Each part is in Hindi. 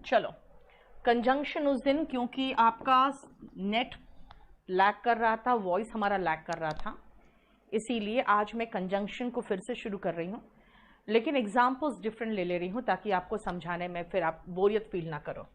चलो, कंजंक्शन उस दिन क्योंकि आपका नेट लैग कर रहा था, वॉइस हमारा लैग कर रहा था, इसीलिए आज मैं कंजंक्शन को फिर से शुरू कर रही हूँ, लेकिन एग्जाम्पल्स डिफरेंट ले ले रही हूँ ताकि आपको समझाने में फिर आप बोरियत फील ना करो।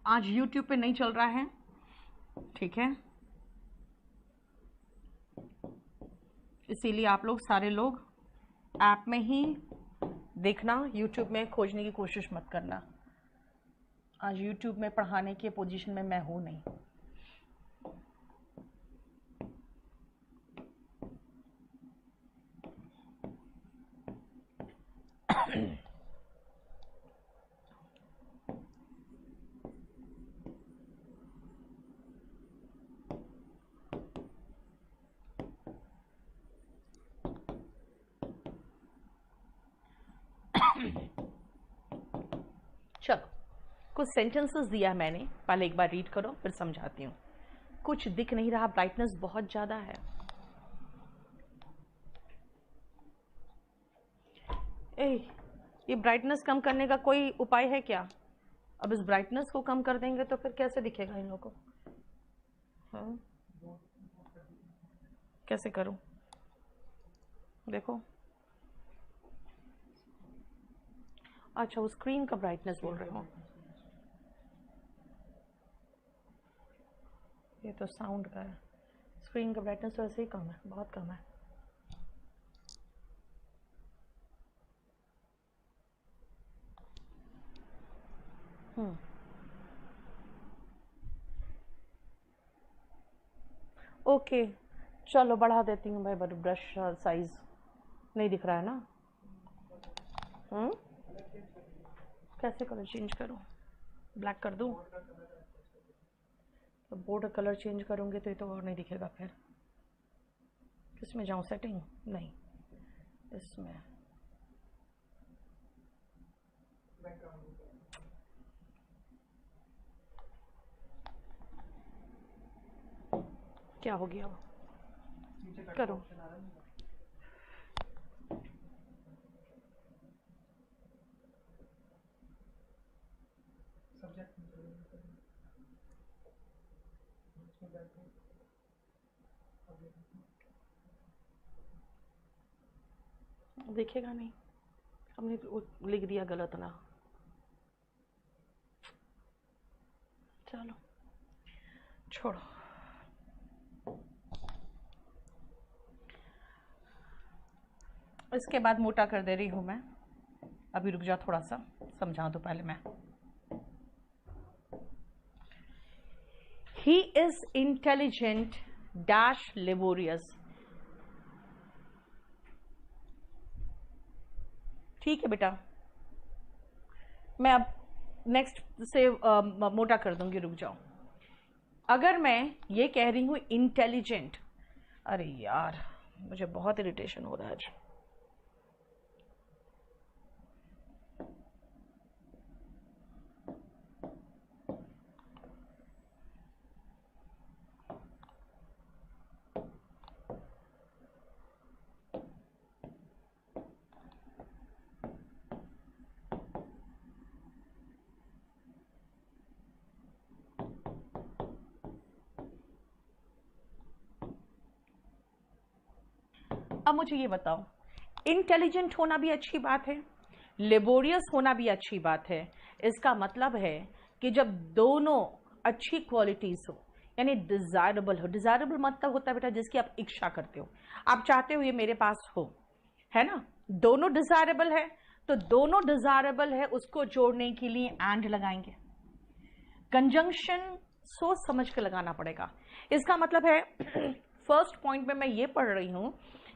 आज YouTube पे नहीं चल रहा है, ठीक है, इसीलिए आप लोग सारे लोग ऐप में ही देखना, YouTube में खोजने की कोशिश मत करना। आज YouTube में पढ़ाने की पोजीशन में मैं हूं नहीं। चलो, कुछ सेंटेंसेस दिया मैंने, पहले एक बार रीड करो फिर समझाती हूँ। कुछ दिख नहीं रहा, ब्राइटनेस बहुत ज़्यादा है। ये ब्राइटनेस कम करने का कोई उपाय है क्या? अब इस ब्राइटनेस को कम कर देंगे तो फिर कैसे दिखेगा इन लोगों को? हाँ? कैसे करूं? देखो, अच्छा वो स्क्रीन का ब्राइटनेस बोल रहे हो, ये तो साउंड का है। स्क्रीन का ब्राइटनेस तो ऐसे ही कम है, बहुत कम है। ओके, चलो बढ़ा देती हूँ भाई, ब्रश साइज नहीं दिख रहा है ना। कैसे कलर चेंज करूँ? ब्लैक कर दूँ? तो बोर्ड कलर चेंज करूँगी तो ये तो और नहीं दिखेगा। फिर किस में जाऊँ? सेटिंग? नहीं, इसमें। क्या हो गया? करो। दिखेगा नहीं, हमने लिख दिया गलत ना। चलो छोड़ो। इसके बाद मोटा कर दे रही हूँ मैं। अभी रुक जा, थोड़ा सा समझा दो पहले मैं। He is intelligent dash laborious। ठीक है बेटा, मैं अब नेक्स्ट से मोटा कर दूंगी, रुक जाओ। अगर मैं ये कह रही हूं इंटेलिजेंट, अरे यार मुझे बहुत इरिटेशन हो रहा है आज। अब मुझे ये बताओ, इंटेलिजेंट होना भी अच्छी बात है, लेबोरियस होना भी अच्छी बात है। इसका मतलब है कि जब दोनों अच्छी क्वालिटीज हो, यानी डिजायरेबल हो। डिजायरेबल मतलब होता है बेटा जिसकी आप इच्छा करते हो, आप चाहते हो ये मेरे पास हो, है ना। दोनों डिजायरेबल है, तो दोनों डिजायरेबल है उसको जोड़ने के लिए एंड लगाएंगे। कंजंक्शन सोच समझ के लगाना पड़ेगा। इसका मतलब है फर्स्ट पॉइंट में मैं ये पढ़ रही हूं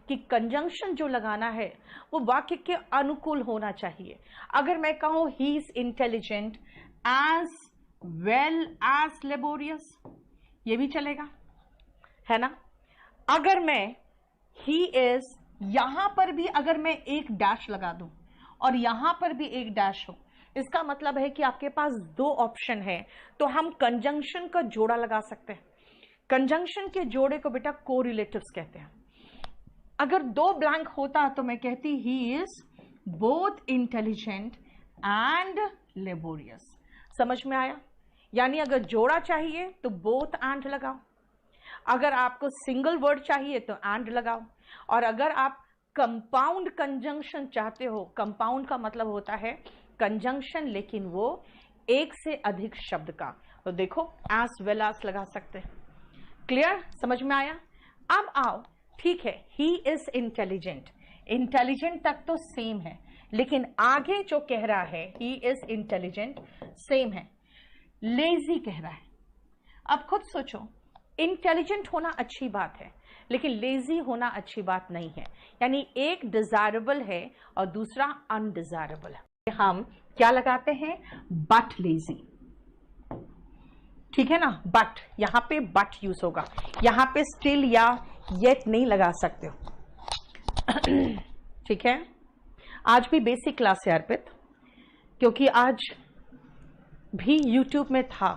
कि कंजंक्शन जो लगाना है वो वाक्य के अनुकूल होना चाहिए। अगर मैं कहूं he is intelligent as well as laborious, ये भी चलेगा, है ना। अगर मैं ही इज, यहां पर भी अगर मैं एक डैश लगा दूं और यहां पर भी एक डैश हो, इसका मतलब है कि आपके पास दो ऑप्शन है, तो हम कंजंक्शन का जोड़ा लगा सकते हैं। कंजंक्शन के जोड़े को बेटा कोरिलेटिव्स कहते हैं। अगर दो ब्लैंक होता तो मैं कहती he is both intelligent and laborious. समझ में आया? यानी अगर जोड़ा चाहिए तो बोथ एंड लगाओ, अगर आपको सिंगल वर्ड चाहिए तो एंड लगाओ, और अगर आप कंपाउंड कंजंक्शन चाहते हो, कंपाउंड का मतलब होता है कंजंक्शन लेकिन वो एक से अधिक शब्द का, तो देखो एज वेल एज लगा सकते हैं। क्लियर? समझ में आया? अब आओ, ठीक है, ही इज इंटेलिजेंट, इंटेलिजेंट तक तो सेम है, लेकिन आगे जो कह रहा है ही इज इंटेलिजेंट सेम है, लेजी कह रहा है। अब खुद सोचो, इंटेलिजेंट होना अच्छी बात है लेकिन लेजी होना अच्छी बात नहीं है, यानी एक डिजायरेबल है और दूसरा अनडिजायरेबल है। हम क्या लगाते हैं? बट लेजी, ठीक है ना। बट, यहां पे बट यूज होगा, यहां पे स्टिल या येट नहीं लगा सकते हो ठीक है। आज भी बेसिक क्लास है अर्पित, क्योंकि आज भी YouTube में था,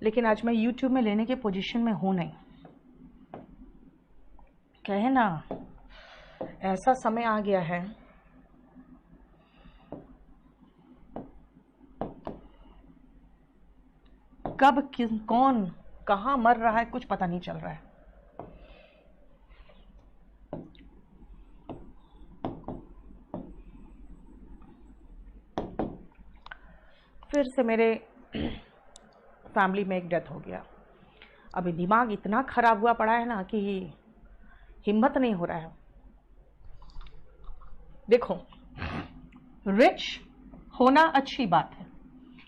लेकिन आज मैं YouTube में लेने के पोजीशन में हूं नहीं। कहे ना, ऐसा समय आ गया है कब कौन कहां मर रहा है कुछ पता नहीं चल रहा है। फिर से मेरे फैमिली में एक डेथ हो गया। अभी दिमाग इतना खराब हुआ पड़ा है ना कि हिम्मत नहीं हो रहा है। देखो, रिच होना अच्छी बात है,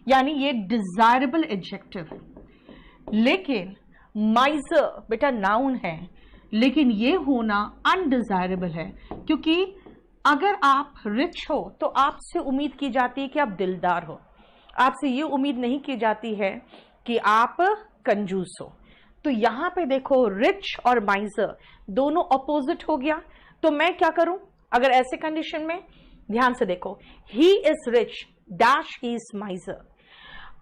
यानी ये डिजायरेबल एडजेक्टिव है, लेकिन माइजर बेटा नाउन है, लेकिन ये होना अनडिजायरेबल है, क्योंकि अगर आप रिच हो तो आपसे उम्मीद की जाती है कि आप दिलदार हो, आपसे ये उम्मीद नहीं की जाती है कि आप कंजूस हो। तो यहां पे देखो, रिच और माइजर दोनों अपोजिट हो गया, तो मैं क्या करूं अगर ऐसे कंडीशन में? ध्यान से देखो, he is rich dash he is माइजर।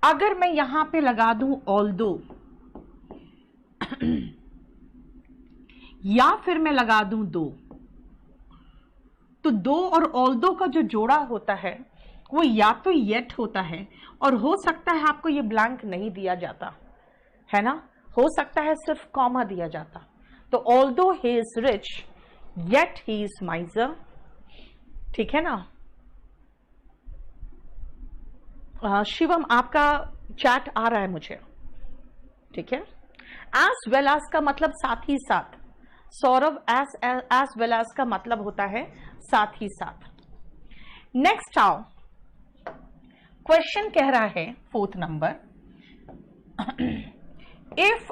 अगर मैं यहां पे लगा दूं ऑल्दो या फिर मैं लगा दूं दो, तो दो और ऑल्दो का जो जोड़ा होता है वो या तो येट होता है, और हो सकता है आपको ये ब्लैंक नहीं दिया जाता है ना, हो सकता है सिर्फ कॉमा दिया जाता। तो although he is rich yet he is माइजर, ठीक है ना। शिवम, आपका चैट आ रहा है मुझे, ठीक है। एज वेल एज का मतलब साथ ही साथ, सौरभ एज वेल एज का मतलब होता है साथ ही साथ। नेक्स्ट आओ, क्वेश्चन कह रहा है 4th number, if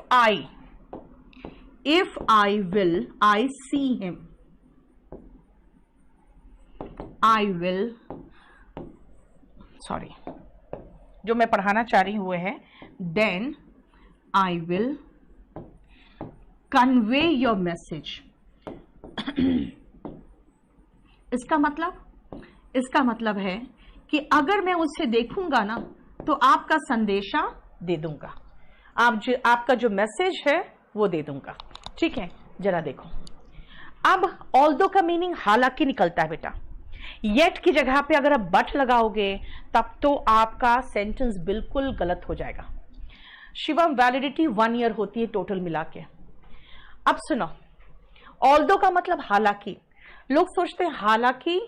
I will I see him, I will, sorry, जो मैं पढ़ाना चाह रही हूं है then I will convey your message. इसका मतलब है कि अगर मैं उसे देखूंगा ना तो आपका संदेशा दे दूंगा, आपका जो मैसेज है वो दे दूंगा। ठीक है, जरा देखो। अब ऑल्दो का मीनिंग हालांकि निकलता है बेटा। येट की जगह पे अगर आप बट लगाओगे तब तो आपका सेंटेंस बिल्कुल गलत हो जाएगा। शिवम, वैलिडिटी 1 ईयर होती है टोटल मिला के। अब सुनो, ऑल्दो का मतलब हालांकि। लोग सोचते हैं हालांकि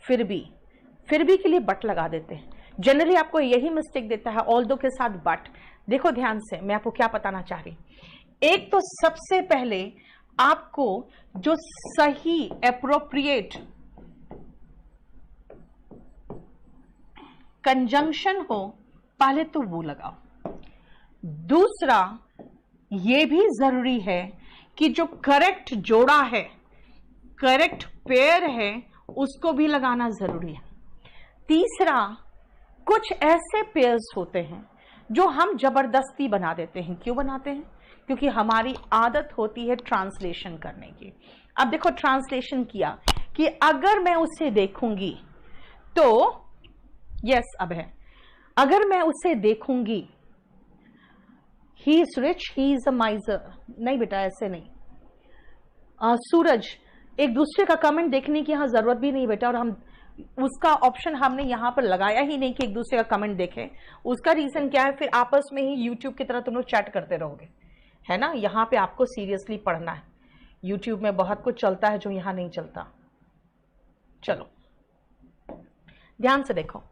फिर भी के लिए बट लगा देते हैं। जनरली आपको यही मिस्टेक देता है, ऑल्दो के साथ बट। देखो ध्यान से, मैं आपको क्या बताना चाह रही। एक तो सबसे पहले आपको जो सही एप्रोप्रिएट कंजंक्शन हो पहले तो वो लगाओ। दूसरा ये भी जरूरी है कि जो करेक्ट जोड़ा है, करेक्ट पेयर है, उसको भी लगाना जरूरी है। तीसरा, कुछ ऐसे पेयर्स होते हैं जो हम जबरदस्ती बना देते हैं। क्यों बनाते हैं? क्योंकि हमारी आदत होती है ट्रांसलेशन करने की। अब देखो, ट्रांसलेशन किया कि अगर मैं उसे देखूंगी तो, यस अब है, अगर मैं उसे देखूंगी, he is rich, he is a माइजर। नहीं बेटा, ऐसे नहीं। सूरज, एक दूसरे का कमेंट देखने की यहां जरूरत भी नहीं बेटा, और हम उसका ऑप्शन हमने यहां पर लगाया ही नहीं कि एक दूसरे का कमेंट देखें। उसका रीजन क्या है? फिर आपस में ही यूट्यूब की तरह तुम लोग चैट करते रहोगे, है ना। यहां पे आपको सीरियसली पढ़ना है। यूट्यूब में बहुत कुछ चलता है जो यहां नहीं चलता। चलो ध्यान से देखो,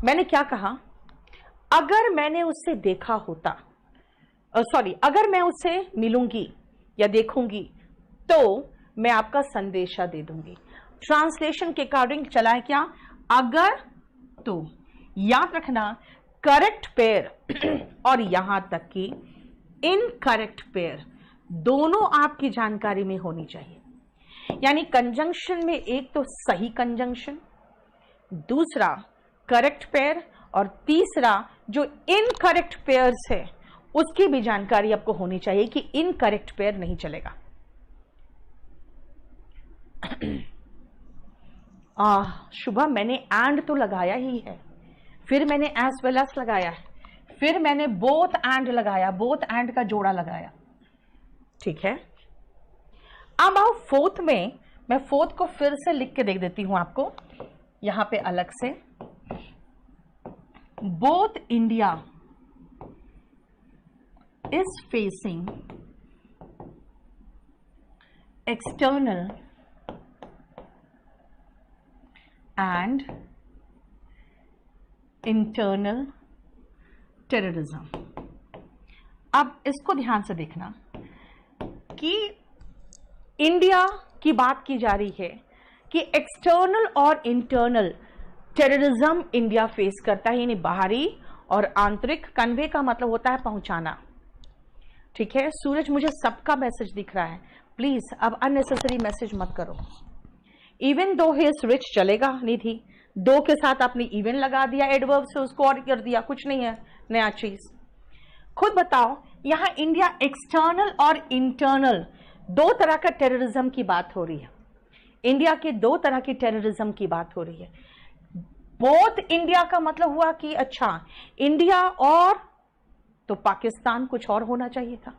मैंने क्या कहा। अगर मैंने उससे देखा होता, अगर मैं उससे मिलूंगी या देखूंगी तो मैं आपका संदेशा दे दूंगी। ट्रांसलेशन के अकॉर्डिंग चला है क्या? अगर तो। याद रखना, करेक्ट पेयर और यहां तक कि इनकरेक्ट पेयर दोनों आपकी जानकारी में होनी चाहिए। यानी कंजंक्शन में एक तो सही कंजंक्शन, दूसरा करेक्ट पेयर, और तीसरा जो इनकरेक्ट पेयर्स है उसकी भी जानकारी आपको होनी चाहिए कि इनकरेक्ट पेयर नहीं चलेगा। शुभा, मैंने एंड तो लगाया ही है, फिर मैंने एज वेल एज लगाया है, फिर मैंने बोथ एंड लगाया, बोथ एंड का जोड़ा लगाया। ठीक है, अब आओ फोर्थ में। मैं फोर्थ को फिर से लिख के देख देती हूं आपको यहां पे अलग से। Both India is facing external and internal terrorism। अब इसको ध्यान से देखना कि इंडिया की बात की जा रही है कि एक्सटर्नल और इंटरनल टेररिज्म इंडिया फेस करता है, यानी बाहरी और आंतरिक। कन्वे का मतलब होता है पहुंचाना। ठीक है सूरज, मुझे सबका मैसेज दिख रहा है, प्लीज अब अननेसेसरी मैसेज मत करो। Even though he is rich चलेगा, निधि, दो के साथ आपने इवन लगा दिया, एडवर्ब से उसको और कर दिया, कुछ नहीं है नया चीज। खुद बताओ, यहां इंडिया एक्सटर्नल और इंटरनल दो तरह का टेररिज्म की बात हो रही है। इंडिया के दो तरह की टेररिज्म की बात हो रही है। बोथ इंडिया का मतलब हुआ कि अच्छा, इंडिया और तो पाकिस्तान कुछ और होना चाहिए था।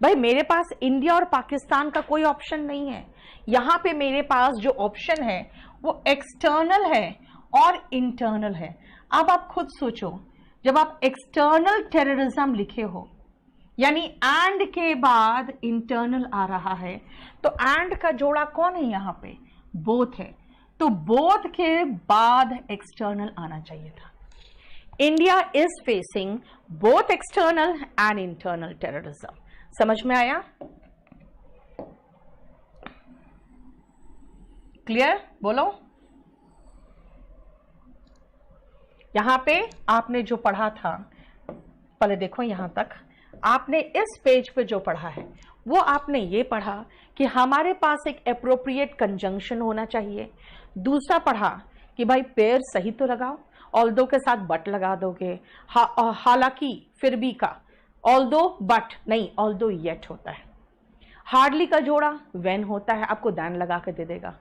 भाई मेरे पास इंडिया और पाकिस्तान का कोई ऑप्शन नहीं है। यहां पे मेरे पास जो ऑप्शन है वो एक्सटर्नल है और इंटरनल है। अब आप खुद सोचो, जब आप एक्सटर्नल टेररिज्म लिखे हो, यानी एंड के बाद इंटरनल आ रहा है, तो एंड का जोड़ा कौन है यहां पे? बोथ है, तो बोथ के बाद एक्सटर्नल आना चाहिए था। India is facing both external and internal terrorism. समझ में आया? क्लियर? बोलो। यहां पे आपने जो पढ़ा था, पहले देखो यहां तक आपने इस पेज पे जो पढ़ा है वो आपने ये पढ़ा कि हमारे पास एक एप्रोप्रिएट कंजंक्शन होना चाहिए। दूसरा पढ़ा कि भाई पेयर सही तो लगाओ, ऑल्दो के साथ बट लगा दोगे, हालांकि फिर भी का, ऑल्दो बट नहीं, ऑल्दो येट होता है। हार्डली का जोड़ा व्हेन होता है, आपको दैन लगा के दे देगा,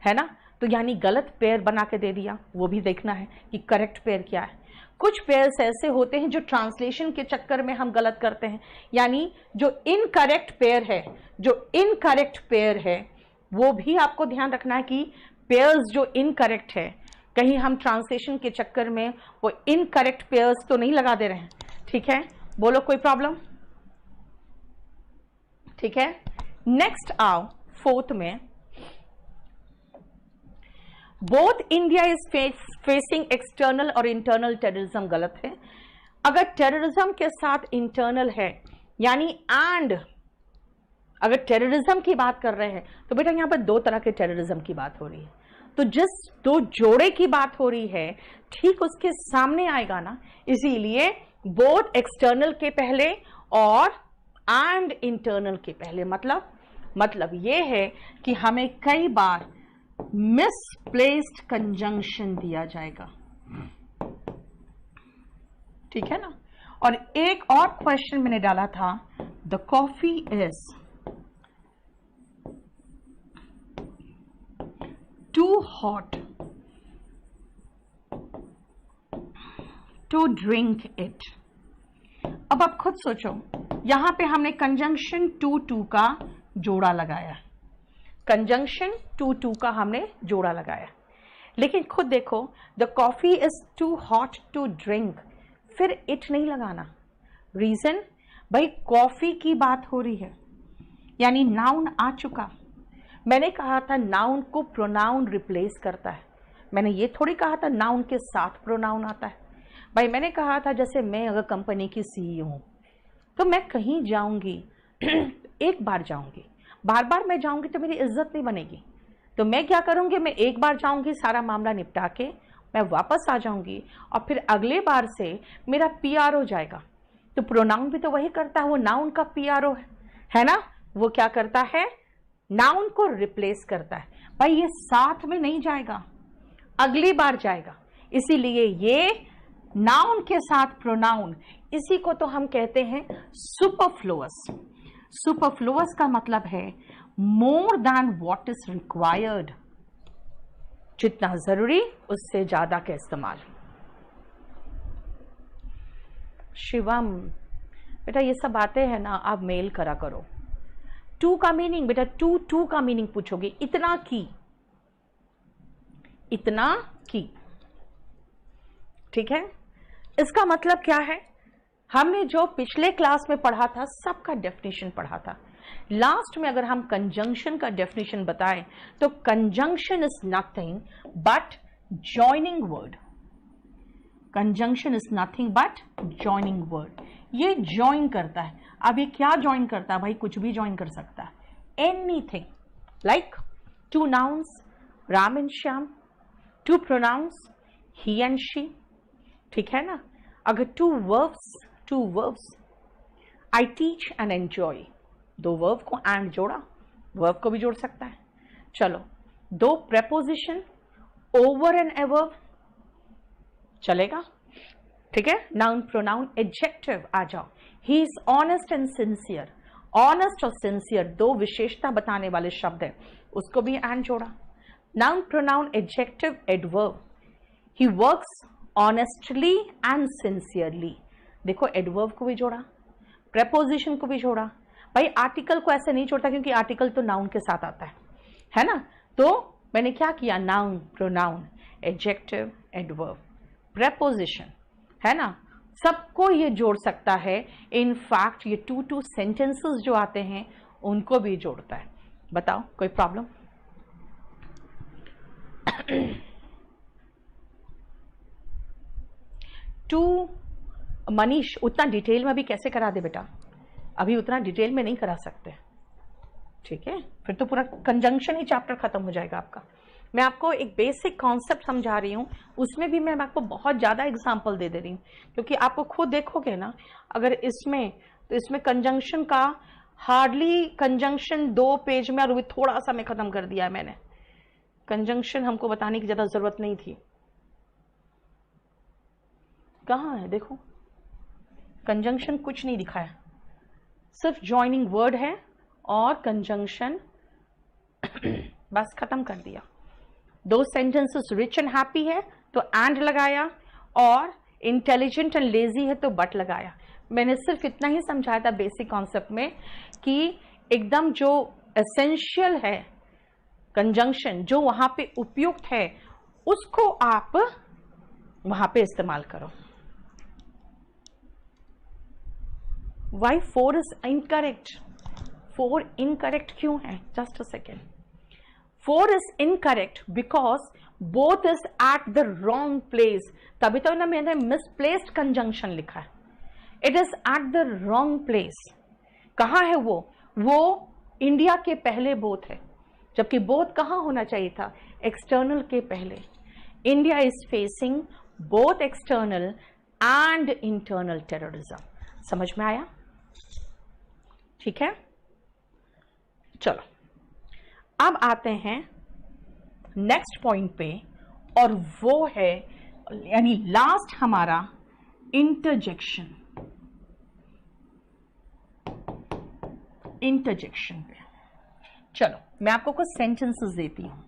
है ना। तो यानी गलत पेयर बना के दे दिया, वो भी देखना है कि करेक्ट पेयर क्या है। कुछ पेयर्स ऐसे होते हैं जो ट्रांसलेशन के चक्कर में हम गलत करते हैं, यानी जो इनकरेक्ट पेयर है वो भी आपको ध्यान रखना है कि पेयर्स जो इनकरेक्ट है, कहीं हम ट्रांसलेशन के चक्कर में वो इनकरेक्ट पेयर्स तो नहीं लगा दे रहे हैं। ठीक है, बोलो कोई प्रॉब्लम? ठीक है, नेक्स्ट आओ फोर्थ में, both India is facing external और इंटरनल टेररिज्म गलत है। अगर टेररिज्म के साथ इंटरनल है यानी एंड अगर टेररिज्म की बात कर रहे हैं तो बेटा यहां पर दो तरह के टेररिज्म की बात हो रही है, तो जिस दो जोड़े की बात हो रही है ठीक उसके सामने आएगा ना, इसीलिए बोथ एक्सटर्नल के पहले और एंड इंटरनल के पहले। मतलब ये है कि हमें कई बार मिसप्लेस्ड कंजंक्शन दिया जाएगा, ठीक है ना। और एक और क्वेश्चन मैंने डाला था, the coffee is too hot to drink it. अब आप खुद सोचो, यहां पे हमने कंजंक्शन टू टू का जोड़ा लगाया, कंजंक्शन टू टू का हमने जोड़ा लगाया, लेकिन खुद देखो the coffee is too hot to drink, फिर इट नहीं लगाना। रीजन, भाई कॉफी की बात हो रही है यानी नाउन आ चुका। मैंने कहा था नाउन को प्रोनाउन रिप्लेस करता है, मैंने ये थोड़ी कहा था नाउन के साथ प्रोनाउन आता है। भाई मैंने कहा था जैसे मैं अगर कंपनी की सीईओ हूं तो मैं कहीं जाऊंगी एक बार जाऊंगी, बार बार मैं जाऊंगी तो मेरी इज्जत नहीं बनेगी, तो मैं क्या करूंगी, मैं एक बार जाऊंगी सारा मामला निपटा के मैं वापस आ जाऊंगी और फिर अगले बार से मेरा पीआरओ जाएगा। तो प्रोनाउन भी तो वही करता है, वो नाउन का पीआरओ है ना, वो क्या करता है, नाउन को रिप्लेस करता है। भाई ये साथ में नहीं जाएगा, अगली बार जाएगा, इसीलिए ये नाउन के साथ प्रोनाउन, इसी को तो हम कहते हैं सुपरफ्लुअस। सुपरफ्लुअस का मतलब है more than what is required, जितना जरूरी उससे ज्यादा का इस्तेमाल। शिवम बेटा ये सब बातें हैं ना, आप मेल करा करो। टू का मीनिंग बेटा, टू का मीनिंग पूछोगे, इतना की, ठीक है। इसका मतलब क्या है, हमने जो पिछले क्लास में पढ़ा था सबका डेफिनेशन पढ़ा था। लास्ट में अगर हम कंजंक्शन का डेफिनेशन बताएं तो conjunction is nothing but joining word. Conjunction is nothing but joining word, ये जॉइन करता है। अब ये क्या जॉइन करता है, भाई कुछ भी जॉइन कर सकता है, anything, like two nouns Ram and Shyam, two pronouns he and she, ठीक है ना। अगर two verbs I teach and enjoy, दो वर्ब को एंड जोड़ा, वर्ब को भी जोड़ सकता है। चलो दो प्रेपोजिशन ओवर एंड एवर्ब चलेगा, ठीक है। नाउन प्रोनाउन एडजेक्टिव आ जाओ, he is honest and sincere, honest और सिंसियर दो विशेषता बताने वाले शब्द है, उसको भी एंड जोड़ा। Noun pronoun adjective adverb, he works honestly and sincerely, देखो एडवर्ब को भी जोड़ा, प्रेपोजिशन को भी जोड़ा। भाई आर्टिकल को ऐसे नहीं जोड़ता क्योंकि आर्टिकल तो नाउन के साथ आता है ना। तो मैंने क्या किया, noun pronoun adjective adverb preposition, है ना, सबको ये जोड़ सकता है। इनफैक्ट ये टू सेंटेंसेस जो आते हैं उनको भी जोड़ता है। बताओ कोई प्रॉब्लम? टू मनीष उतना डिटेल में अभी कैसे करा दे बेटा, अभी उतना डिटेल में नहीं करा सकते, ठीक है, फिर तो पूरा कंजंक्शन ही चैप्टर खत्म हो जाएगा आपका। मैं आपको एक बेसिक कॉन्सेप्ट समझा रही हूँ, उसमें भी मैं आपको बहुत ज़्यादा एग्जाम्पल दे रही हूँ, क्योंकि आपको खुद देखोगे ना अगर इसमें, तो इसमें कंजंक्शन का हार्डली कंजंक्शन 2 पेज में, और थोड़ा सा मैं खत्म कर दिया है मैंने, कंजंक्शन हमको बताने की ज़्यादा ज़रूरत नहीं थी। कहाँ है देखो, कंजंक्शन कुछ नहीं दिखा है, सिर्फ ज्वाइनिंग वर्ड है और कंजंक्शन बस खत्म कर दिया। दो सेंटेंसेस रिच एंड हैप्पी है तो एंड लगाया, और इंटेलिजेंट एंड लेजी है तो बट लगाया। मैंने सिर्फ इतना ही समझाया था बेसिक कॉन्सेप्ट में कि एकदम जो एसेंशियल है कंजंक्शन, जो वहां पे उपयुक्त है, उसको आप वहां पे इस्तेमाल करो। Y 4 is incorrect? 4 इनकरेक्ट क्यों है? Just a second. 4 is incorrect because both is at the wrong place. तभी तो ना मैंने मिसप्लेस्ड कंजंक्शन लिखा है। It is at the wrong place. कहाँ है वो इंडिया के पहले बोथ है, जबकि बोथ कहाँ होना चाहिए था? एक्सटर्नल के पहले। India is facing both external and internal terrorism. समझ में आया? ठीक है, चलो अब आते हैं नेक्स्ट पॉइंट पे, और वो है यानी लास्ट हमारा इंटरजेक्शन। इंटरजेक्शन पे चलो मैं आपको कुछ सेंटेंसेस देती हूं।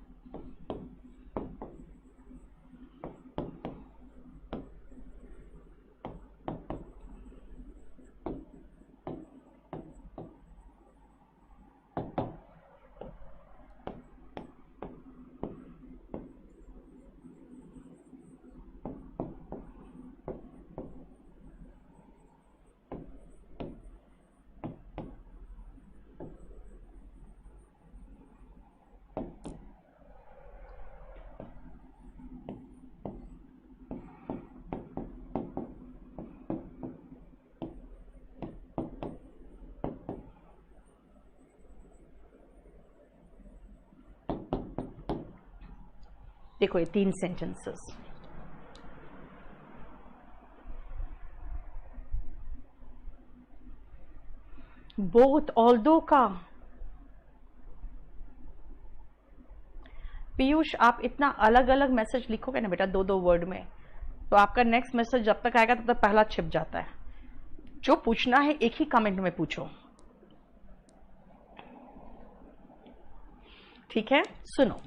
देखो ये 3 सेंटेंसेस। बोथ ऑल्दो का। पीयूष आप इतना अलग अलग मैसेज लिखोगे ना बेटा 2-2 वर्ड में, तो आपका नेक्स्ट मैसेज जब तक आएगा तब तक पहला छिप जाता है। जो पूछना है एक ही कमेंट में पूछो, ठीक है? सुनो,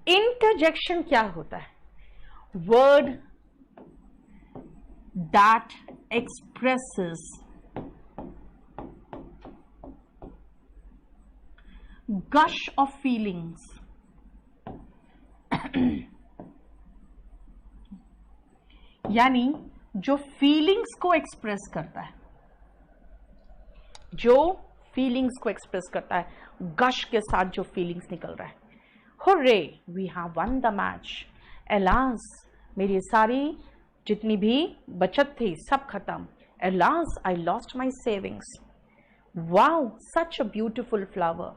इंटरजेक्शन क्या होता है? Word that expresses gush of feelings, यानी जो फीलिंग्स को एक्सप्रेस करता है, जो फीलिंग्स को एक्सप्रेस करता है, गश के साथ जो फीलिंग्स निकल रहा है। Hurray, we have won the match. Alas, मेरी सारी जितनी भी बचत थी सब खत्म। Alas, I lost my savings. Wow, such a beautiful flower.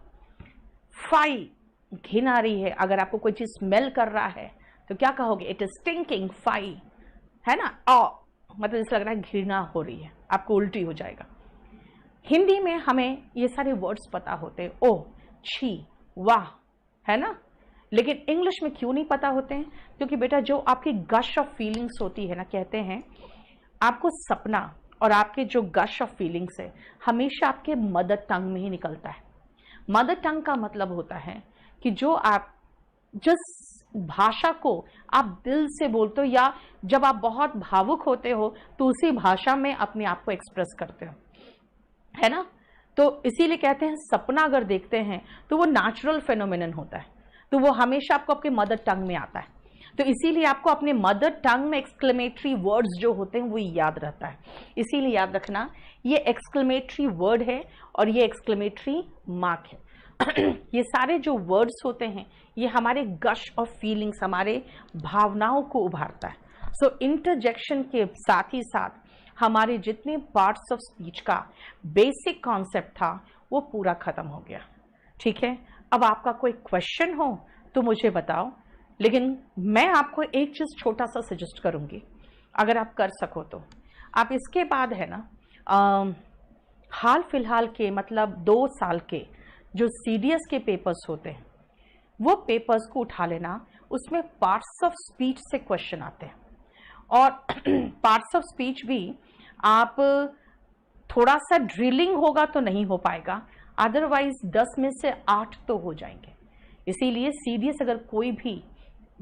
Fie, घिन आ रही है। अगर आपको कोई चीज स्मेल कर रहा है तो क्या कहोगे? इट इज स्टिंकिंग फाई, है ना? मतलब जैसे लग रहा है घृणा हो रही है, आपको उल्टी हो जाएगा। हिंदी में हमें ये सारे वर्ड्स पता होते हैं, ओ, छी, वाह, है ना? लेकिन इंग्लिश में क्यों नहीं पता होते हैं? क्योंकि बेटा जो आपकी गश ऑफ फीलिंग्स होती है ना, कहते हैं आपको सपना और आपके जो गश ऑफ फीलिंग्स है हमेशा आपके मदर टंग में ही निकलता है। मदर टंग का मतलब होता है कि जो आप जिस भाषा को आप दिल से बोलते हो, या जब आप बहुत भावुक होते हो तो उसी भाषा में अपने आप को एक्सप्रेस करते हो, है ना? तो इसीलिए कहते हैं सपना अगर देखते हैं तो वो नेचुरल फेनोमेनन होता है, तो वो हमेशा आपको आपके मदर टंग में आता है। तो इसीलिए आपको अपने मदर टंग में एक्सक्लेमेटरी वर्ड्स जो होते हैं वो याद रहता है। इसीलिए याद रखना ये एक्सक्लेमेटरी वर्ड है और ये एक्सक्लेमेटरी मार्क है। ये सारे जो वर्ड्स होते हैं ये हमारे गश ऑफ फीलिंग्स, हमारे भावनाओं को उभारता है। सो इंटरजेक्शन के साथ ही साथ हमारे जितने पार्ट्स ऑफ स्पीच का बेसिक कॉन्सेप्ट था वो पूरा खत्म हो गया। ठीक है, अब आपका कोई क्वेश्चन हो तो मुझे बताओ, लेकिन मैं आपको एक चीज छोटा सा सजेस्ट करूंगी, अगर आप कर सको तो आप इसके बाद है ना हाल फिलहाल के मतलब 2 साल के जो CDS के पेपर्स होते हैं वो पेपर्स को उठा लेना। उसमें पार्ट्स ऑफ स्पीच से क्वेश्चन आते हैं, और पार्ट्स ऑफ स्पीच भी आप थोड़ा सा ड्रिलिंग होगा तो नहीं हो पाएगा, अदरवाइज 10 में से 8 तो हो जाएंगे। इसीलिए सीडीएस अगर कोई भी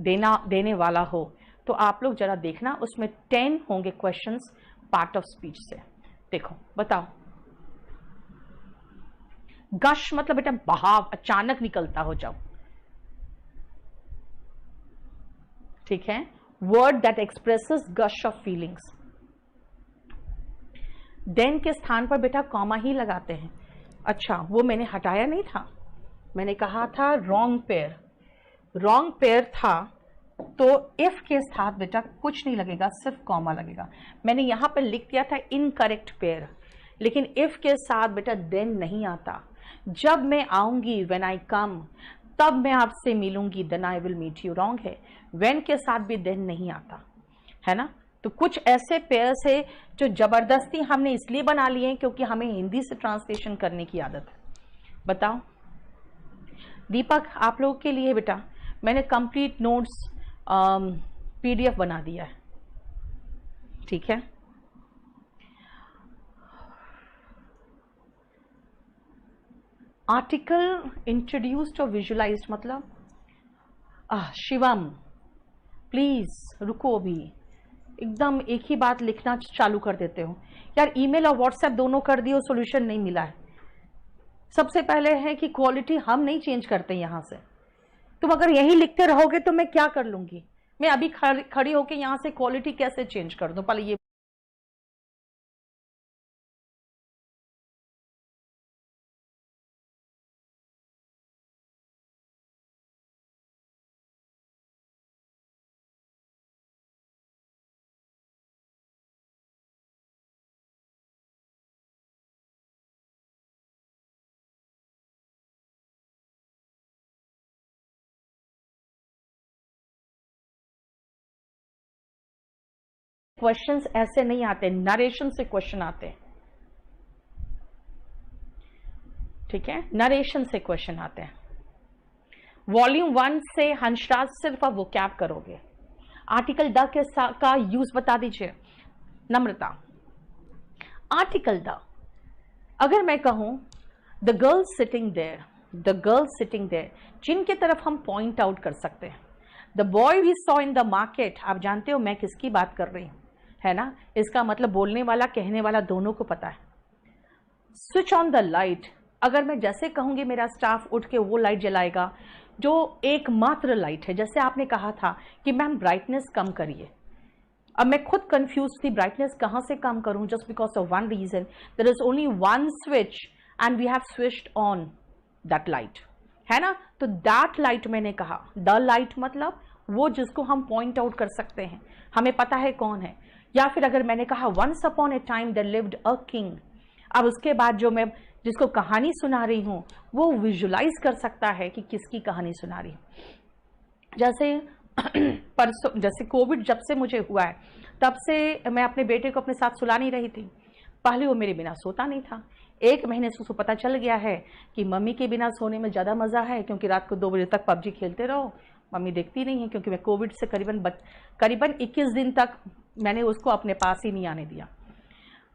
देने वाला हो तो आप लोग जरा देखना, उसमें 10 होंगे क्वेश्चंस पार्ट ऑफ स्पीच से। देखो बताओ, गश मतलब बेटा बहाव, अचानक निकलता हो जब, ठीक है। Word that expresses gush of feelings. Then के स्थान पर बेटा कॉमा ही लगाते हैं। अच्छा, वो मैंने हटाया नहीं था, मैंने कहा था रॉन्ग पेयर, रॉन्ग पेयर था तो इफ के साथ बेटा कुछ नहीं लगेगा, सिर्फ कॉमा लगेगा। मैंने यहां पर लिख दिया था इनकरेक्ट पेयर, लेकिन इफ के साथ बेटा देन नहीं आता। जब मैं आऊंगी, व्हेन आई कम, तब मैं आपसे मिलूंगी, then I will meet you, wrong है। व्हेन के साथ भी देन नहीं आता, है ना। तो कुछ ऐसे पेयर्स है जो जबरदस्ती हमने इसलिए बना लिए हैं क्योंकि हमें हिंदी से ट्रांसलेशन करने की आदत है। बताओ दीपक, आप लोगों के लिए बेटा मैंने कंप्लीट नोट्स पीडीएफ बना दिया है, ठीक है। आर्टिकल इंट्रोड्यूस्ड और विजुअलाइज्ड मतलब शिवम प्लीज रुको, अभी एकदम एक ही बात लिखना चालू कर देते हो यार। ईमेल और व्हाट्सएप दोनों कर दिए, सॉल्यूशन नहीं मिला है। सबसे पहले है कि क्वालिटी हम नहीं चेंज करते यहां से। तुम अगर यही लिखते रहोगे तो मैं क्या कर लूंगी? मैं अभी खड़ी होके यहां से क्वालिटी कैसे चेंज कर दूं? पहले ये क्वेश्चंस ऐसे नहीं आते, नरेशन से क्वेश्चन आते हैं, ठीक है। नरेशन से क्वेश्चन आते हैं। वॉल्यूम 1 से हंसराज सिर्फ आप वोकैब करोगे। आर्टिकल द का यूज बता दीजिए नम्रता। आर्टिकल द, अगर मैं कहूं the girl sitting there, the girl sitting there, जिनके तरफ हम पॉइंट आउट कर सकते हैं। The boy we saw in the market, आप जानते हो मैं किसकी बात कर रही हूं, है ना। इसका मतलब बोलने वाला कहने वाला दोनों को पता है। स्विच ऑन द लाइट, अगर मैं जैसे कहूंगी मेरा स्टाफ उठ के वो लाइट जलाएगा जो एकमात्र लाइट है। जैसे आपने कहा था कि मैम ब्राइटनेस कम करिए, अब मैं खुद कंफ्यूज थी ब्राइटनेस कहां से कम करूं, just because of one reason, there is only one switch and we have switched on that light, है ना। तो दैट लाइट मैंने कहा, द लाइट मतलब वो जिसको हम पॉइंट आउट कर सकते हैं, हमें पता है कौन है। या फिर अगर मैंने कहा once upon a time there lived a king, अब उसके बाद जो मैं जिसको कहानी सुना रही हूं वो विजुलाइज कर सकता है कि किसकी कहानी सुना रही हूं। जैसे परसों, जैसे कोविड जब से मुझे हुआ है तब से मैं अपने बेटे को अपने साथ सुला नहीं रही थी। पहले वो मेरे बिना सोता नहीं था, 1 महीने से उसको पता चल गया है कि मम्मी के बिना सोने में ज़्यादा मज़ा है, क्योंकि रात को 2 बजे तक पबजी खेलते रहो, मम्मी देखती नहीं है। क्योंकि मैं कोविड से करीबन 21 दिन तक मैंने उसको अपने पास ही नहीं आने दिया।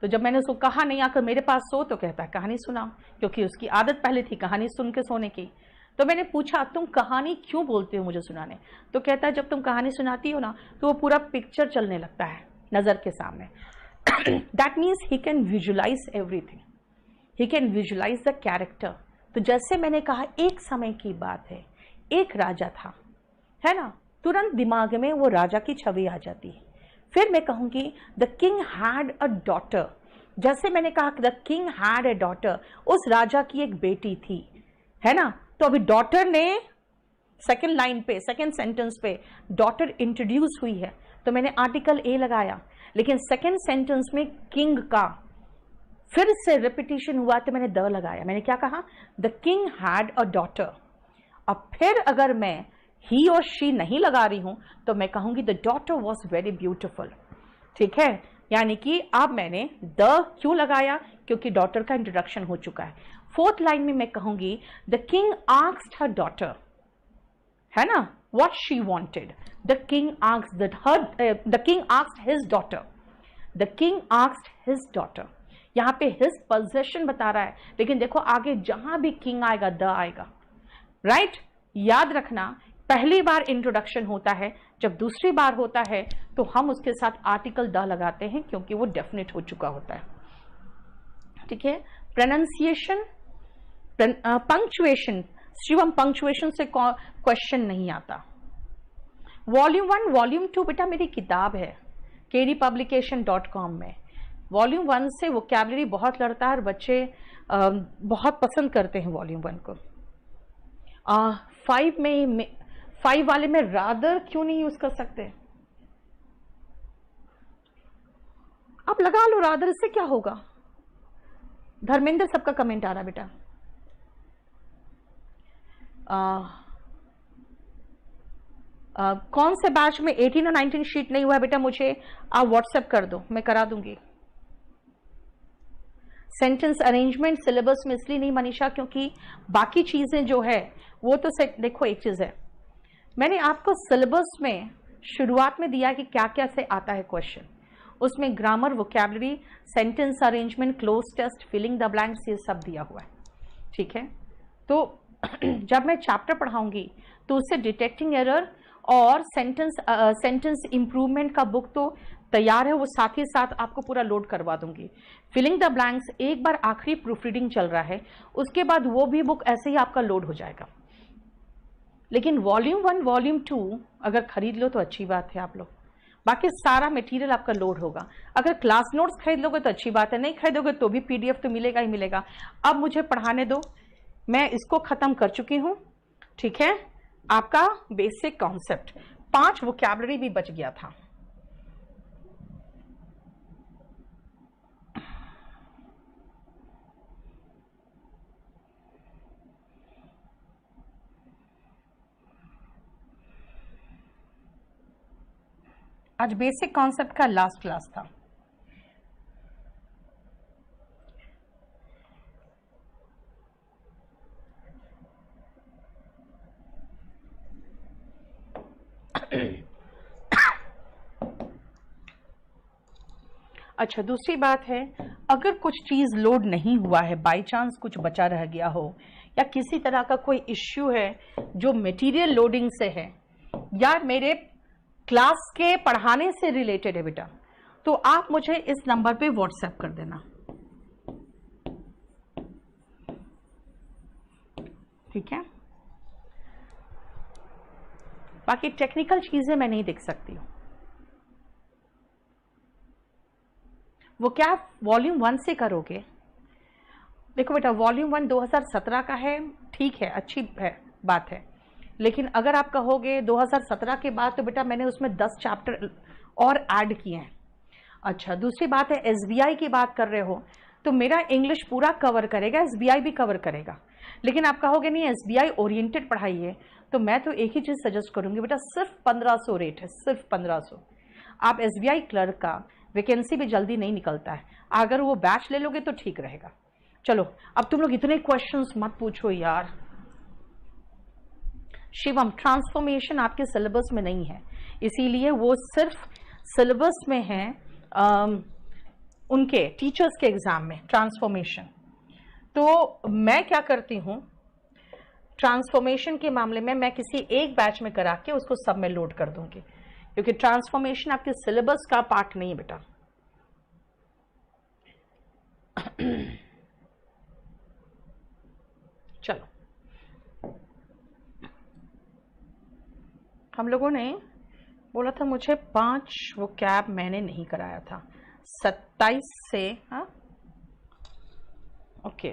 तो जब मैंने उसको कहा नहीं आकर मेरे पास सो, तो कहता है कहानी सुनाओ, क्योंकि उसकी आदत पहले थी कहानी सुन के सोने की। तो मैंने पूछा तुम कहानी क्यों बोलते हो मुझे सुनाने? तो कहता है जब तुम कहानी सुनाती हो ना तो वो पूरा पिक्चर चलने लगता है नज़र के सामने। That means he can visualise everything, he can visualise the character. तो जैसे मैंने कहा एक समय की बात है, एक राजा था, है ना, तुरंत दिमाग में वो राजा की छवि आ जाती है। फिर मैं कहूंगी the king had a daughter, जैसे मैंने कहा the king had a daughter, उस राजा की एक बेटी थी, है ना। तो अभी डॉटर ने सेकेंड लाइन पे, सेकेंड सेंटेंस पे डॉटर इंट्रोड्यूस हुई है, तो मैंने आर्टिकल ए लगाया। लेकिन सेकेंड सेंटेंस में किंग का फिर से रिपीटिशन हुआ तो मैंने द लगाया। मैंने क्या कहा? The king had a daughter. अब फिर अगर मैं ही और शी नहीं लगा रही हूं तो मैं कहूंगी the daughter was very beautiful, ठीक है। यानी कि अब मैंने द क्यों लगाया? क्योंकि डॉटर का इंट्रोडक्शन हो चुका है। 4th लाइन में मैं कहूंगी the king asked her daughter, है ना, what she wanted. The king asked his daughter. The king asked his daughter. यहाँ पे हिज पोजेशन बता रहा है, लेकिन देखो आगे जहां भी किंग आएगा द आएगा, राइट? याद रखना, पहली बार इंट्रोडक्शन होता है, जब दूसरी बार होता है तो हम उसके साथ आर्टिकल द लगाते हैं क्योंकि वो डेफिनेट हो चुका होता है। ठीक है? प्रोनाउंसिएशन, पंक्चुएशन, शिवम पंक्चुएशन से क्वेश्चन नहीं आता। वॉल्यूम 1 वॉल्यूम 2 बेटा मेरी किताब है kdpublication.com में। वॉल्यूम 1 से वोकैबुलरी बहुत लड़ता है और बच्चे बहुत पसंद करते हैं वॉल्यूम 1 को। 5 वाले में रादर क्यों नहीं यूज कर सकते? आप लगा लो रादर, इससे क्या होगा? धर्मेंद्र सबका कमेंट आ रहा बेटा। कौन से बैच में 18 और 19 शीट नहीं हुआ है बेटा, मुझे आप व्हाट्सएप कर दो, मैं करा दूंगी। सेंटेंस अरेंजमेंट सिलेबस में इसलिए नहीं मनीषा, क्योंकि बाकी चीजें जो है वो तो देखो एक चीज है, मैंने आपको सिलेबस में शुरुआत में दिया कि क्या क्या से आता है क्वेश्चन, उसमें grammar, vocabulary, sentence arrangement, cloze test, filling the blanks, ये सब दिया हुआ है। ठीक है? तो जब मैं चैप्टर पढ़ाऊंगी तो उससे डिटेक्टिंग एरर और सेंटेंस इंप्रूवमेंट का बुक तो तैयार है, वो साथ ही साथ आपको पूरा लोड करवा दूंगी। फिलिंग द ब्लैंक्स एक बार आखिरी प्रूफ रीडिंग चल रहा है, उसके बाद वो भी बुक ऐसे ही आपका लोड हो जाएगा। लेकिन वॉल्यूम 1 वॉल्यूम 2 अगर खरीद लो तो अच्छी बात है आप लोग, बाकी सारा मटेरियल आपका लोड होगा। अगर क्लास नोट्स खरीद लोगे तो अच्छी बात है, नहीं खरीदोगे तो भी पीडीएफ तो मिलेगा ही मिलेगा। अब मुझे पढ़ाने दो, मैं इसको खत्म कर चुकी हूं। ठीक है? आपका बेसिक कॉन्सेप्ट 5 वोकैबुलरी भी बच गया था। आज बेसिक कॉन्सेप्ट का लास्ट क्लास था। अच्छा, दूसरी बात है, अगर कुछ चीज लोड नहीं हुआ है, बाय चांस कुछ बचा रह गया हो, या किसी तरह का कोई इश्यू है जो मटेरियल लोडिंग से है या मेरे क्लास के पढ़ाने से रिलेटेड है बेटा, तो आप मुझे इस नंबर पे व्हाट्सएप कर देना। ठीक है? बाकी टेक्निकल चीजें मैं नहीं देख सकती हूं। वो क्या वॉल्यूम 1 से करोगे? देखो बेटा, वॉल्यूम 1 2017 का है, ठीक है, अच्छी है, बात है। लेकिन अगर आप कहोगे 2017 के बाद, तो बेटा मैंने उसमें 10 चैप्टर और ऐड किए हैं। अच्छा, दूसरी बात है, एसबीआई की बात कर रहे हो तो मेरा इंग्लिश पूरा कवर करेगा, एसबीआई भी कवर करेगा। लेकिन आप कहोगे नहीं एसबीआई ओरिएंटेड पढ़ाई है, तो मैं तो एक ही चीज सजेस्ट करूंगी बेटा, सिर्फ 1500 रेट है, सिर्फ 1500। आप एसबीआई क्लर्क का वैकेंसी भी जल्दी नहीं निकलता है, अगर वो बैच ले लोगे तो ठीक रहेगा। चलो, अब तुम लोग इतने क्वेश्चंस मत पूछो यार। शिवम, ट्रांसफॉर्मेशन आपके सिलेबस में नहीं है, इसीलिए वो सिर्फ सिलेबस में है उनके टीचर्स के एग्जाम में ट्रांसफॉर्मेशन। तो मैं क्या करती हूं, ट्रांसफॉर्मेशन के मामले में मैं किसी एक बैच में करा के उसको सब में लोड कर दूंगी, क्योंकि ट्रांसफॉर्मेशन आपके सिलेबस का पार्ट नहीं है बेटा। चलो, हम लोगों ने बोला था मुझे 5 वो कैब मैंने नहीं कराया था 27 से। हाँ, ओके।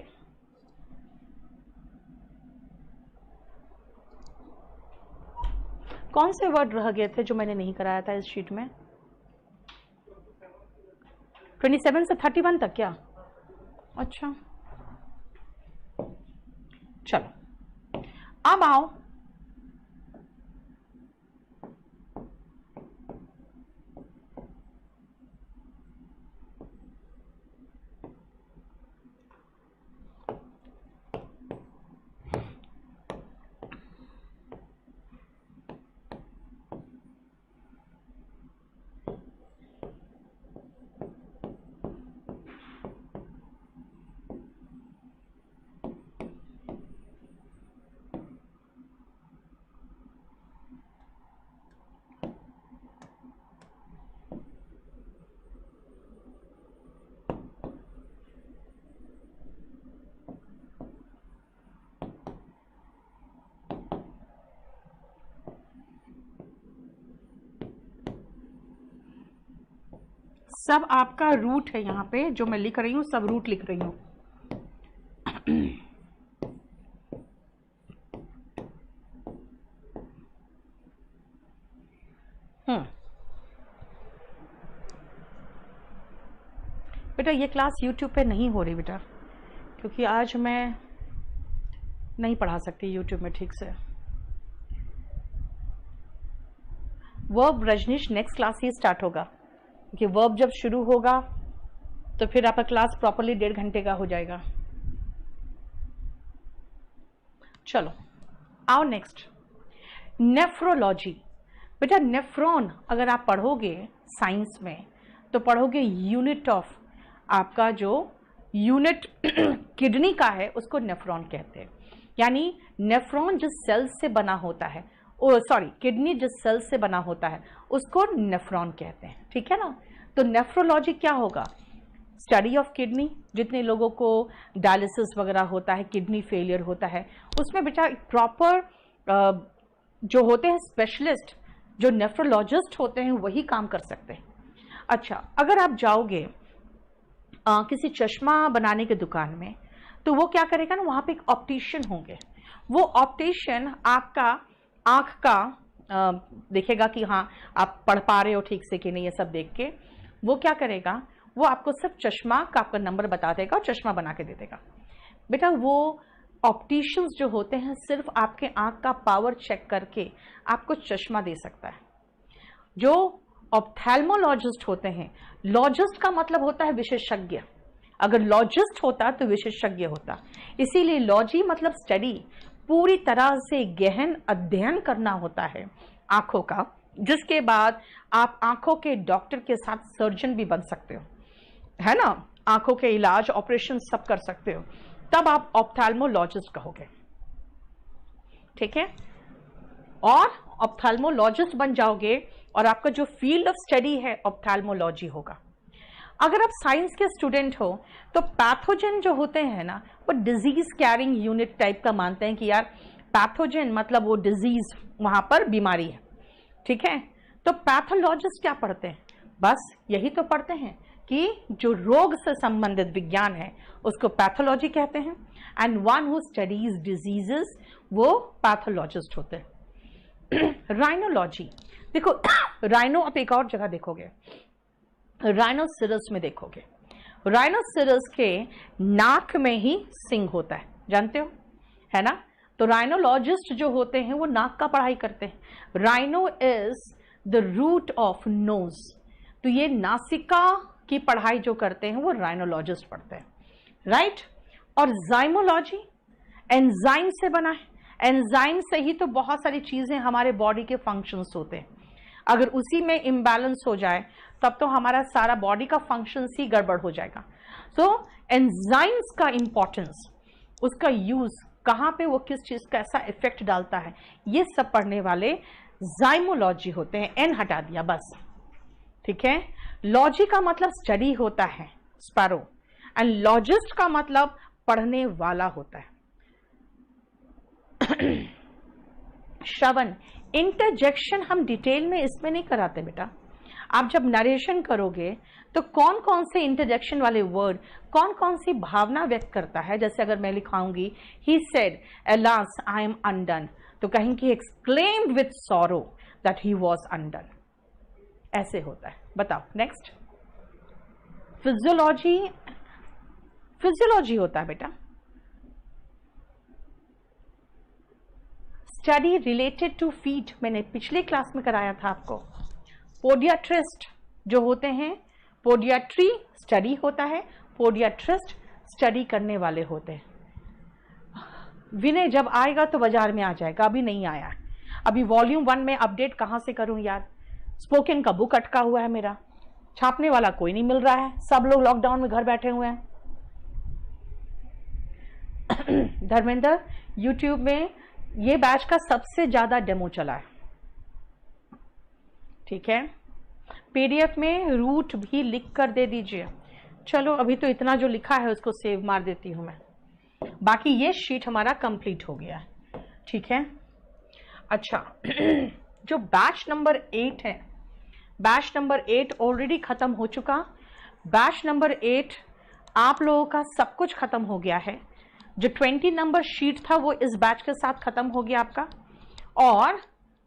कौन से वर्ड रह गए थे जो मैंने नहीं कराया था इस शीट में? 27 से 31 तक क्या? अच्छा, चलो अब आओ, सब आपका रूट है यहाँ पे, जो मैं लिख रही हूँ सब रूट लिख रही हूँ। बेटा ये क्लास YouTube पे नहीं हो रही बेटा, क्योंकि आज मैं नहीं पढ़ा सकती YouTube में ठीक से। वर्ब रजनीश नेक्स्ट क्लास ही स्टार्ट होगा, क्योंकि वर्ब जब शुरू होगा तो फिर आपका क्लास प्रॉपरली 1.5 घंटे का हो जाएगा। चलो आओ नेक्स्ट, नेफ्रोलॉजी। बेटा नेफ्रॉन अगर आप पढ़ोगे साइंस में तो पढ़ोगे यूनिट ऑफ, आपका जो यूनिट किडनी का है उसको नेफ्रॉन कहते हैं। यानी नेफ्रॉन जिस सेल से बना होता है, किडनी जिस सेल से बना होता है उसको नेफ्रॉन कहते हैं, ठीक है ना। तो नेफ्रोलॉजी क्या होगा? Study of kidney. जितने लोगों को डायलिसिस वगैरह होता है, किडनी फेलियर होता है, उसमें बेटा प्रॉपर जो होते हैं स्पेशलिस्ट, जो नेफ्रोलॉजिस्ट होते हैं, वही काम कर सकते हैं। अच्छा, अगर आप जाओगे किसी चश्मा बनाने की दुकान में, तो वो क्या करेगा ना, वहाँ पे एक ऑप्टिशियन होंगे। वो ऑप्टिशियन आपका आँख का देखेगा कि हाँ आप पढ़ पा रहे हो ठीक से कि नहीं, ये सब देख के वो क्या करेगा, वो आपको सिर्फ चश्मा का आपका नंबर बता देगा और चश्मा बना के दे देगा। बेटा वो ऑप्टिशियंस जो होते हैं सिर्फ आपके आँख का पावर चेक करके आपको चश्मा दे सकता है। जो ऑप्थेल्मोलॉजिस्ट होते हैं, लॉजिस्ट का मतलब होता है विशेषज्ञ, अगर लॉजिस्ट होता तो विशेषज्ञ होता। इसीलिए लॉजी मतलब स्टडी, पूरी तरह से गहन अध्ययन करना होता है आंखों का, जिसके बाद आप आंखों के डॉक्टर के साथ सर्जन भी बन सकते हो, है ना। आंखों के इलाज, ऑपरेशन सब कर सकते हो, तब आप ऑप्थेल्मोलॉजिस्ट कहोगे, ठीक है। और ऑप्थेल्मोलॉजिस्ट बन जाओगे और आपका जो फील्ड ऑफ स्टडी है ऑप्थेल्मोलॉजी होगा। अगर आप साइंस के स्टूडेंट हो तो पैथोजन जो होते हैं ना, वो डिजीज कैरिंग यूनिट टाइप का मानते हैं कि यार पैथोजन मतलब वो डिजीज, वहां पर बीमारी है, ठीक है। तो पैथोलॉजिस्ट क्या पढ़ते हैं? बस यही तो पढ़ते हैं कि जो रोग से संबंधित विज्ञान है उसको पैथोलॉजी कहते हैं, and one who studies diseases वो पैथोलॉजिस्ट होते हैं। राइनोलॉजी, देखो राइनो आप एक और जगह देखोगे, राइनोसिरस में देखोगे, राइनोसिरस के नाक में ही सिंग होता है, जानते हो, है ना। तो राइनोलॉजिस्ट जो होते हैं वो नाक का पढ़ाई करते हैं। Rhino is the root of nose, तो ये नासिका की पढ़ाई जो करते हैं वो राइनोलॉजिस्ट पढ़ते हैं, राइट। और जाइमोलॉजी एंजाइम से बना है, एंजाइम से ही तो बहुत सारी चीजें हमारे बॉडी के फंक्शंस होते हैं। अगर उसी में इम्बैलेंस हो जाए तब तो हमारा सारा बॉडी का फंक्शंस ही गड़बड़ हो जाएगा। सो एंजाइम्स का इंपॉर्टेंस, उसका यूज कहाँ पे, वो किस चीज का ऐसा इफेक्ट डालता है, ये सब पढ़ने वाले जाइमोलॉजी होते हैं। एन हटा दिया बस, ठीक है। लॉजी का मतलब स्टडी होता है, स्पैरो, एंड लॉजिस्ट का मतलब पढ़ने वाला होता है। श्रवण, इंटरजेक्शन हम डिटेल में इसमें नहीं कराते बेटा। आप जब नरेशन करोगे तो कौन कौन से इंटरजेक्शन वाले वर्ड, कौन कौन सी भावना व्यक्त करता है, जैसे अगर मैं लिखाऊंगी he said alas I am undone, तो कहेंगे he exclaimed with sorrow that he was undone, ऐसे होता है। बताओ नेक्स्ट। फिजियोलॉजी, फिजियोलॉजी होता है बेटा स्टडी रिलेटेड टू फीट, मैंने पिछले क्लास में कराया था आपको। पोडियाट्रिस्ट जो होते हैं, पोडियाट्री स्टडी होता है, पोडियाट्रिस्ट स्टडी करने वाले होते हैं। विनय जब आएगा तो बाजार में आ जाएगा, अभी नहीं आया। अभी वॉल्यूम 1 में अपडेट कहाँ से करूं यार, स्पोकन का बुक अटका हुआ है मेरा, छापने वाला कोई नहीं मिल रहा है, सब लोग लॉकडाउन में घर बैठे हुए हैं। धर्मेंद्र, यूट्यूब में ये बैच का सबसे ज्यादा डेमो चला है, ठीक है। पीडीएफ में रूट भी लिख कर दे दीजिए। चलो अभी तो इतना जो लिखा है उसको सेव मार देती हूं मैं, बाकी ये शीट हमारा कंप्लीट हो गया है, ठीक है। अच्छा जो बैच नंबर 8 है, बैच नंबर 8 ऑलरेडी खत्म हो चुका। बैच नंबर 8 आप लोगों का सब कुछ खत्म हो गया है। जो 20 नंबर शीट था वो इस बैच के साथ खत्म हो गया आपका, और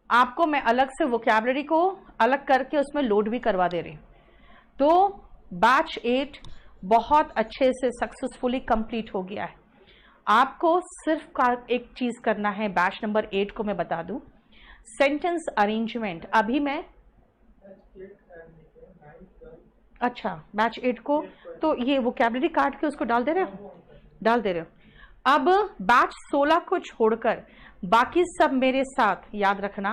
आपको मैं अलग से वोकैबुलरी को अलग करके उसमें लोड भी करवा दे रही हूँ। तो बैच 8 बहुत अच्छे से सक्सेसफुली कंप्लीट हो गया है। आपको सिर्फ एक चीज करना है, बैच नंबर 8 को मैं बता दूं, सेंटेंस अरेंजमेंट। अभी मैं अच्छा बैच 8 को तो ये वोकैबुलरी काट के उसको डाल दे रहे हो, डाल दे रहे हो। अब बैच 16 को छोड़कर बाकी सब मेरे साथ याद रखना।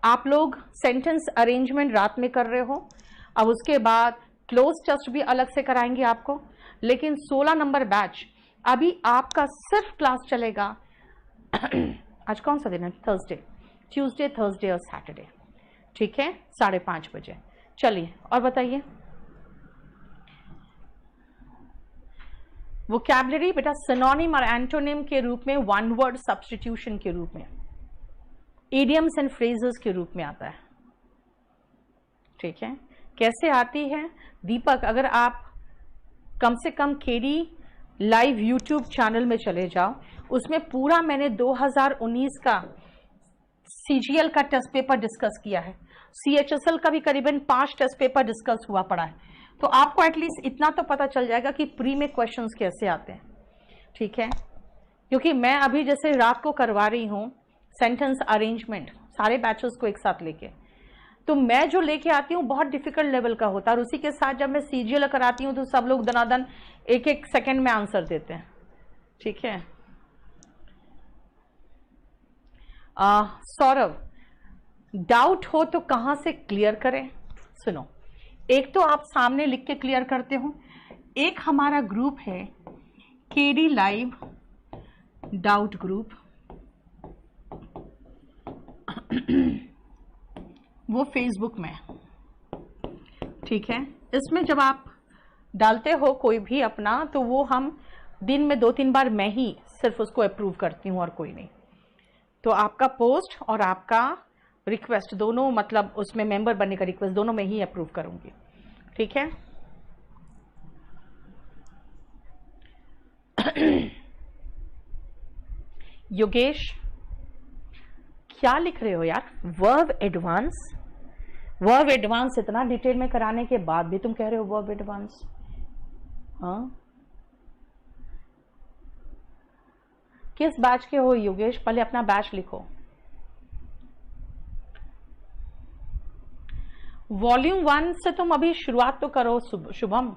आप लोग सेंटेंस अरेंजमेंट रात में कर रहे हो, अब उसके बाद क्लोज टेस्ट भी अलग से कराएंगे आपको। लेकिन 16 नंबर बैच अभी आपका सिर्फ क्लास चलेगा आज कौन सा दिन है? थर्सडे, ट्यूसडे, थर्सडे और सैटरडे, ठीक है, 5:30 बजे। चलिए और बताइए। वोकैबुलरी बेटा सिनोनिम और एंटोनिम के रूप में, वन वर्ड सब्स्टिट्यूशन के रूप में, इडियम्स एंड फ्रेजेस के रूप में आता है, ठीक है। कैसे आती है दीपक? अगर आप कम से कम केडी लाइव यूट्यूब चैनल में चले जाओ, उसमें पूरा मैंने 2019 का सीजीएल का टेस्ट पेपर डिस्कस किया है, सीएचएसएल का भी करीबन 5 टेस्ट पेपर डिस्कस हुआ पड़ा है। तो आपको एटलीस्ट इतना तो पता चल जाएगा कि प्री में क्वेश्चंस कैसे आते हैं, ठीक है। क्योंकि मैं अभी जैसे रात को करवा रही हूँ सेंटेंस अरेंजमेंट सारे बैचेस को एक साथ लेके, तो मैं जो लेके आती हूँ बहुत डिफिकल्ट लेवल का होता है, और उसी के साथ जब मैं सीजीएल कराती हूँ तो सब लोग दनादन एक एक सेकंड में आंसर देते हैं, ठीक है। सौरभ, डाउट हो तो कहाँ से क्लियर करें? सुनो, एक तो आप सामने लिख के क्लियर करते हो, एक हमारा ग्रुप है केडी लाइव डाउट ग्रुप, वो फेसबुक में, ठीक है। इसमें जब आप डालते हो कोई भी अपना, तो वो हम दिन में 2-3 बार मैं ही सिर्फ उसको अप्रूव करती हूँ और कोई नहीं। तो आपका पोस्ट और आपका रिक्वेस्ट दोनों, मतलब उसमें मेंबर बनने का रिक्वेस्ट दोनों मैं ही अप्रूव करूंगी, ठीक है। योगेश क्या लिख रहे हो यार? वर्ब एडवांस, वर्ब एडवांस इतना डिटेल में कराने के बाद भी तुम कह रहे हो वर्ब एडवांस? हाँ, किस बैच के हो योगेश? पहले अपना बैच लिखो। वॉल्यूम 1 से तुम अभी शुरुआत तो करो शुभम।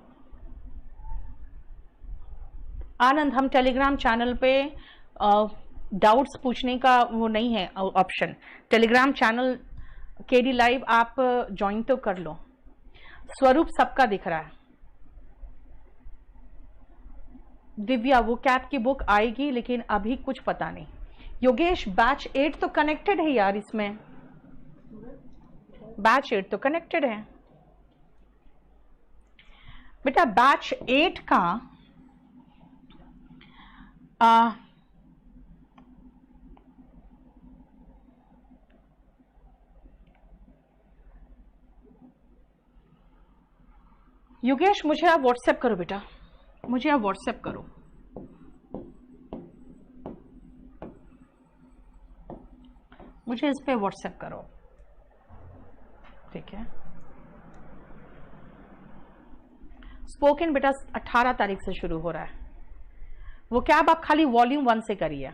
आनंद, हम टेलीग्राम चैनल पे डाउट्स पूछने का वो नहीं है option, Telegram channel KD live आप ज्वाइन तो कर लो। स्वरूप सबका दिख रहा है। दिव्या, वो कैप की बुक आएगी लेकिन अभी कुछ पता नहीं। योगेश, बैच 8 तो कनेक्टेड है यार, इसमें बैच 8 तो कनेक्टेड है बेटा। बैच 8 का योगेश, मुझे आप व्हाट्सएप करो बेटा, मुझे आप व्हाट्सएप करो। मुझे इस पे व्हाट्सएप करो, ठीक है। स्पोकन बेटा 18 तारीख से शुरू हो रहा है। वो क्या आप खाली वॉल्यूम 1 से करिए।